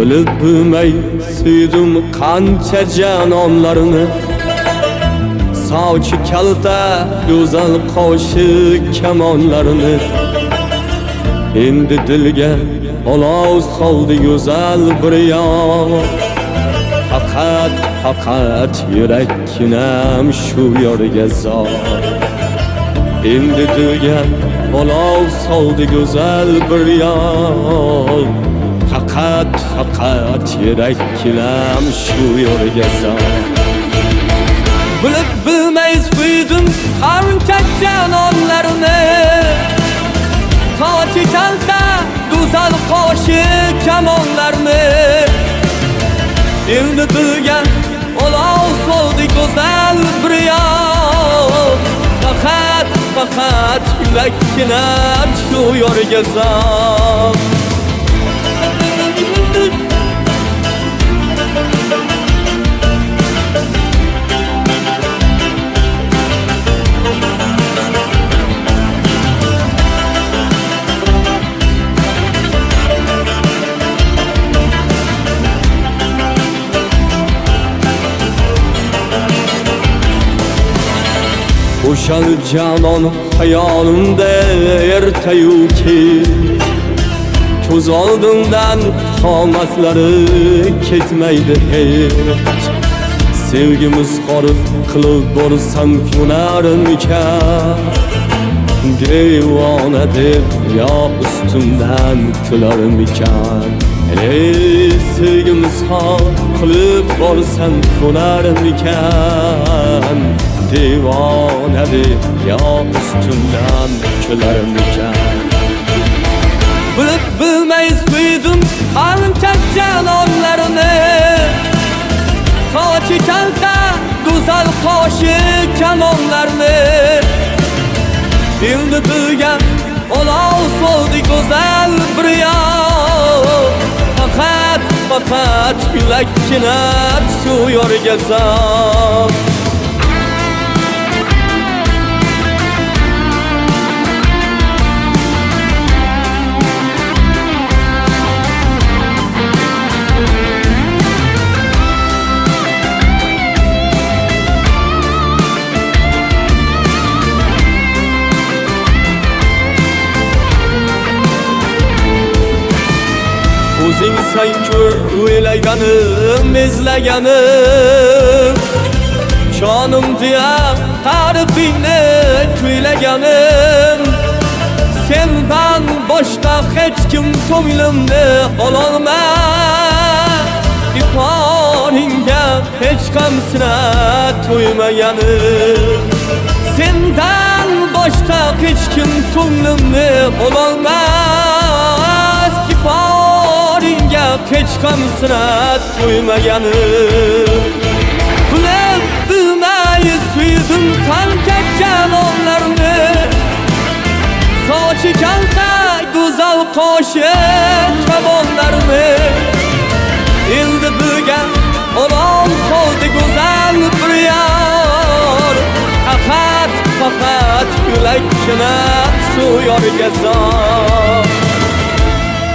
Bilib bilmay suydim qancha janonlarini. Sochi kalta go'zal qoshi kamonlarini. Endi dilga olov soldi go'zal bir yor. Faqat yurakkinam shu yorga zor. Endi dilga olov soldi go'zal bir yor. Faqat yurakkinam shu yorga zor. Bilib bilmay suydim qancha janonlarini. Sochi kalta go'zal qoshi kamonlarini. Endi dilga olov soldi go'zal bir yor. Faqat yurakkinam shu yorga zor. O'shal janon hayolimda ertayu kech. Ko'z oldimdan qomatlari ketmaydi hech. Sevgimiz qorib qilib borsam kunarmikan. Devona deb yo ustimdan kularmikan. Sevgimiz qorib qilib borsam kunarmikan. Devona deb yo ustimdan kularmikan. Bilib bilmay suydim qancha janonlarini. Sochi kalta go'zal qoshi kamonlarini. Endi dilga olov soldi go'zal bir yor. Faqat yurakkinam shu yorga zor. O'zing sen ko'r o'ylaganim, izlaganim. Jonim deya ta'rifingni kuylaganim. Sendan boshqa hech kim ko'nglimni ololmas. Iforingga hech qamsira to'ymaganim. Sendan boshqa hech kim ko'nglimni ololmas. Iforingga hech qamsira to'ymaganim. Bilib bilmay suydim qancha janonlarni. Sochi kalta go'zal qoshi kamonlarini. Endi dilga olov soldi go'zal bir yor. Faqat yurakkinam shu yorga zor.